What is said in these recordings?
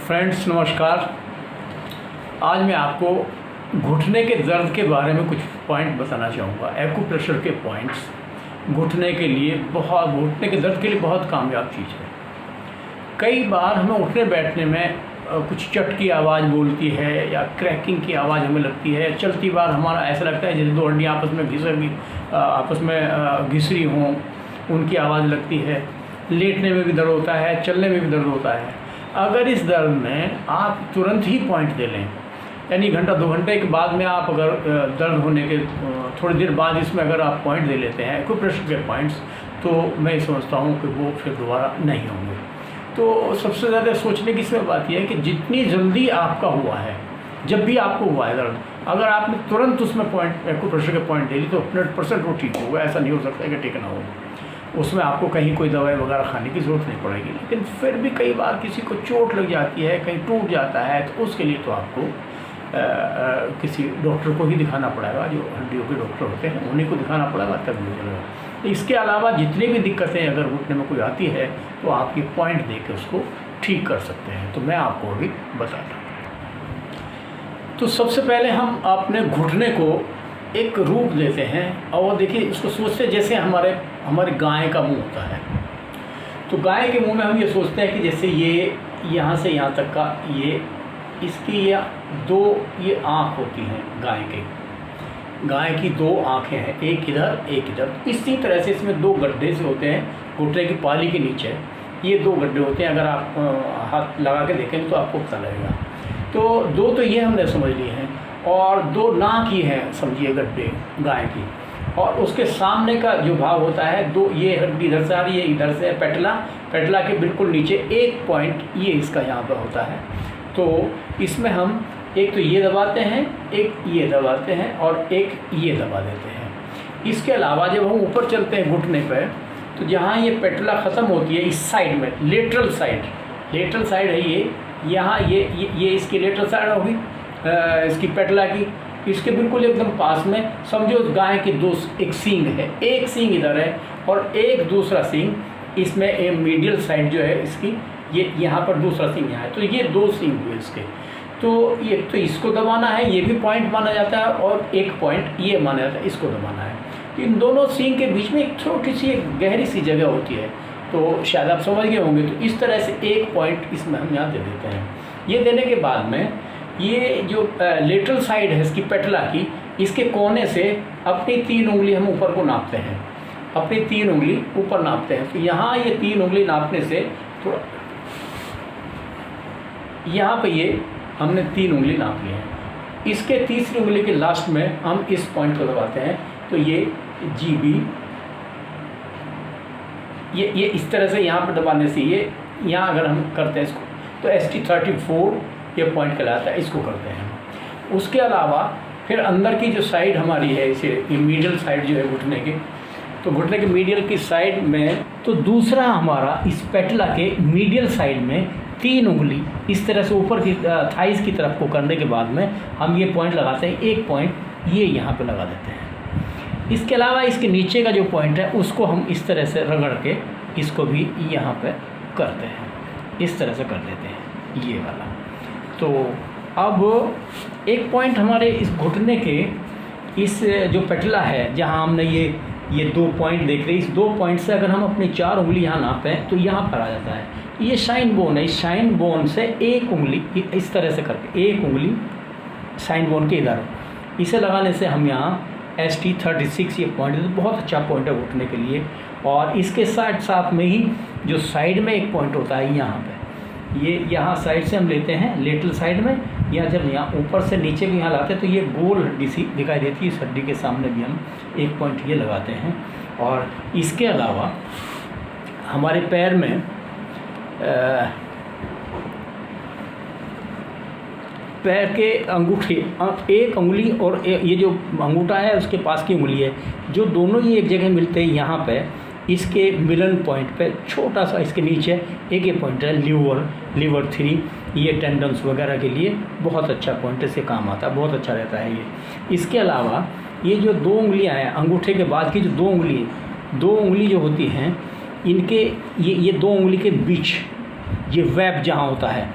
Friends नमस्कार। आज मैं आपको घुटने के दर्द के बारे में कुछ पॉइंट बताना चाहूँगा। एक्यूप्रेशर के पॉइंट्स घुटने के लिए घुटने के दर्द के लिए बहुत कामयाब चीज़ है। कई बार हमें उठने बैठने में कुछ चट की आवाज़ बोलती है या क्रैकिंग की आवाज़ हमें लगती है। चलती बार हमारा ऐसा लगता है जैसे दो हड्डियाँ आपस में घिस रही हों, उनकी आवाज़ लगती है। लेटने में भी दर्द होता है, चलने में भी दर्द होता है। अगर इस दर्द में आप तुरंत ही पॉइंट दे लें, यानी घंटा 2 घंटे के बाद में आप अगर दर्द होने के थोड़ी देर बाद इसमें अगर आप पॉइंट दे लेते हैं एक्यूप्रेशर के पॉइंट्स, तो मैं समझता हूँ कि वो फिर दोबारा नहीं होंगे। तो सबसे ज़्यादा सोचने की इसमें बात यह है कि जितनी जल्दी आपका हुआ है, जब भी आपको हुआ है दर्द, अगर आपने तुरंत उसमें पॉइंट एक्यूप्रेशर के पॉइंट दे ली तो 100% वो ठीक होगा। ऐसा नहीं हो सकता कि ठीक ना हो। उसमें आपको कहीं कोई दवाई वगैरह खाने की ज़रूरत नहीं पड़ेगी। लेकिन फिर भी कई बार किसी को चोट लग जाती है, कहीं टूट जाता है, तो उसके लिए तो आपको किसी डॉक्टर को ही दिखाना पड़ेगा। जो हड्डियों के डॉक्टर होते हैं उन्हीं को दिखाना पड़ेगा, तब हो जाएगा। इसके अलावा जितनी भी दिक्कतें अगर घुटने में कोई आती है तो आप ये पॉइंट दे के उसको ठीक कर सकते हैं। तो मैं आपको अभी बताता हूँ। तो सबसे पहले हम अपने घुटने को एक रूप देते हैं और देखिए उसको सोचते जैसे हमारे गाय का मुंह होता है। तो गाय के मुंह में हम ये सोचते हैं कि जैसे ये यहाँ से यहाँ तक का इसकी ये आँख होती हैं गाय की 2 आँखें हैं, एक इधर एक इधर। इसी तरह से इसमें 2 गड्ढे से होते हैं घुटने की पाली के नीचे। ये 2 गड्ढे होते हैं। अगर आप हाथ लगा के देखेंगे तो आपको पता लगेगा। तो 2 तो ये हमने समझ लिए हैं, और 2 नाक ही हैं समझिए गड्ढे गाय की। और उसके सामने का जो भाग होता है, 2 ये हड्डी इधर से आ रही है, इधर से पेटला के बिल्कुल नीचे एक पॉइंट ये इसका यहाँ पर होता है। तो इसमें हम एक तो ये दबाते हैं, एक ये दबाते हैं और एक ये दबा देते हैं। इसके अलावा जब हम ऊपर चलते हैं घुटने पर, तो जहाँ ये पेटला ख़त्म होती है इस साइड में, लेटरल साइड है ये, यहाँ ये इसकी लेटरल साइड होगी इसकी पेटला की। इसके बिल्कुल एकदम पास में समझो गाय की एक सींग है, एक सींग इधर है और एक दूसरा सींग इसमें मीडियल साइड जो है इसकी, ये यहाँ पर दूसरा सींग यहाँ है। तो ये 2 सींग हुए इसके। तो ये तो इसको दबाना है, ये भी पॉइंट माना जाता है, और एक पॉइंट ये माना जाता है, इसको दबाना है। तो इन दोनों सींग के बीच में एक छोटी सी एक गहरी सी जगह होती है। तो शायद आप समझ गए होंगे। तो इस तरह से एक पॉइंट इसमें हम यहाँ दे देते हैं। ये देने के बाद में ये जो लेटरल साइड है इसकी पेटला की, इसके कोने से अपनी 3 उंगली हम ऊपर को नापते हैं, अपनी 3 उंगली ऊपर नापते हैं। तो यहाँ ये 3 उंगली नापने से थोड़ा यहाँ पे ये हमने 3 उंगली नाप ली है। इसके तीसरी उंगली के लास्ट में हम इस पॉइंट को दबाते हैं। तो ये GB ये इस तरह से यहाँ पर दबाने से ये यहाँ अगर हम करते हैं इसको तो ST34 ये पॉइंट कहलाता है, इसको करते हैं। उसके अलावा फिर अंदर की जो साइड हमारी है, इसे ये मीडियल साइड जो है घुटने की, तो घुटने के मीडियल की साइड में, तो दूसरा हमारा इस पेटला के मीडियल साइड में 3 उंगली इस तरह से ऊपर की थाइस की तरफ को करने के बाद में हम ये पॉइंट लगाते हैं। एक पॉइंट ये यहाँ पे लगा देते हैं। इसके अलावा इसके नीचे का जो पॉइंट है उसको हम इस तरह से रगड़ के इसको भी यहाँ पे करते हैं, इस तरह से कर देते हैं ये वाला। तो अब एक पॉइंट हमारे इस घुटने के इस जो पेटला है जहाँ हमने ये 2 पॉइंट देख रहे हैं, इस 2 पॉइंट से अगर हम अपनी 4 उंगली यहाँ नापें तो यहाँ पर आ जाता है। ये शाइन बोन है, इस शाइन बोन से एक उंगली इस तरह से करके एक उंगली शाइन बोन के इधर, इसे लगाने से हम यहाँ ST36 ये पॉइंट है। तो बहुत अच्छा पॉइंट है घुटने के लिए। और इसके साथ में ही जो साइड में एक पॉइंट होता है यहाँ पे, ये यहाँ साइड से हम लेते हैं लेटरल साइड में, या जब यहाँ ऊपर से नीचे भी यहाँ लाते हैं तो ये गोल हड्डी सी दिखाई देती है। इस हड्डी के सामने भी हम एक पॉइंट ये लगाते हैं। और इसके अलावा हमारे पैर में पैर के अंगूठे, एक उंगली और ये जो अंगूठा है उसके पास की उंगली है, जो दोनों ही एक जगह मिलते हैं यहाँ पे, इसके मिलन पॉइंट पे छोटा सा इसके नीचे एक ये पॉइंट है लीवर 3। ये टेंडन्स वगैरह के लिए बहुत अच्छा पॉइंट से काम आता है, बहुत अच्छा रहता है ये। इसके अलावा ये जो 2 उंगलियां हैं, अंगूठे के बाद की जो 2 उंगली जो होती हैं, इनके ये 2 उंगली के बीच ये वेब जहाँ होता है,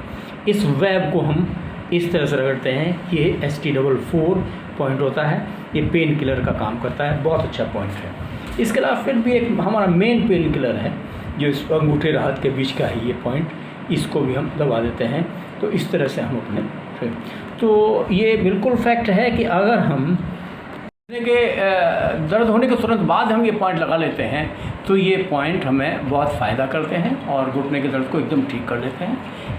इस वेब को हम इस तरह से रगड़ते हैं। ये ST4 पॉइंट होता है, ये पेन किलर का काम करता है, बहुत अच्छा पॉइंट है। इसके अलावा फिर भी एक हमारा मेन पेन किलर है जो इस अंगूठे राहत के बीच का है, ये पॉइंट, इसको भी हम दबा देते हैं। तो इस तरह से हम अपने तो ये बिल्कुल फैक्ट है कि अगर हम घुटने के दर्द होने के तुरंत बाद हम ये पॉइंट लगा लेते हैं तो ये पॉइंट हमें बहुत फ़ायदा करते हैं और घुटने के दर्द को एकदम ठीक कर देते हैं।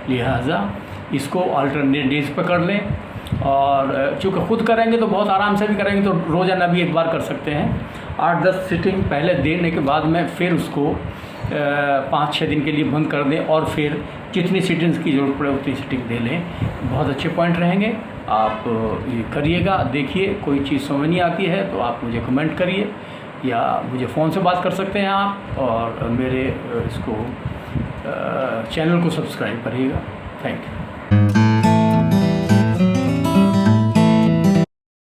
लिहाजा इसको अल्टरनेट डेज पर कर लें, और चूँकि खुद करेंगे तो बहुत आराम से भी करेंगे तो रोज़ाना भी एक बार कर सकते हैं। 8-10 सिटिंग पहले देने के बाद में फिर उसको 5-6 दिन के लिए बंद कर दें और फिर जितनी सिटिंग्स की ज़रूरत पड़े उतनी सिटिंग दे लें। बहुत अच्छे पॉइंट रहेंगे। आप ये करिएगा, देखिए। कोई चीज़ समझ नहीं आती है तो आप मुझे कमेंट करिए या मुझे फ़ोन से बात कर सकते हैं आप, और मेरे इसको चैनल को सब्सक्राइब करिएगा। Thank you.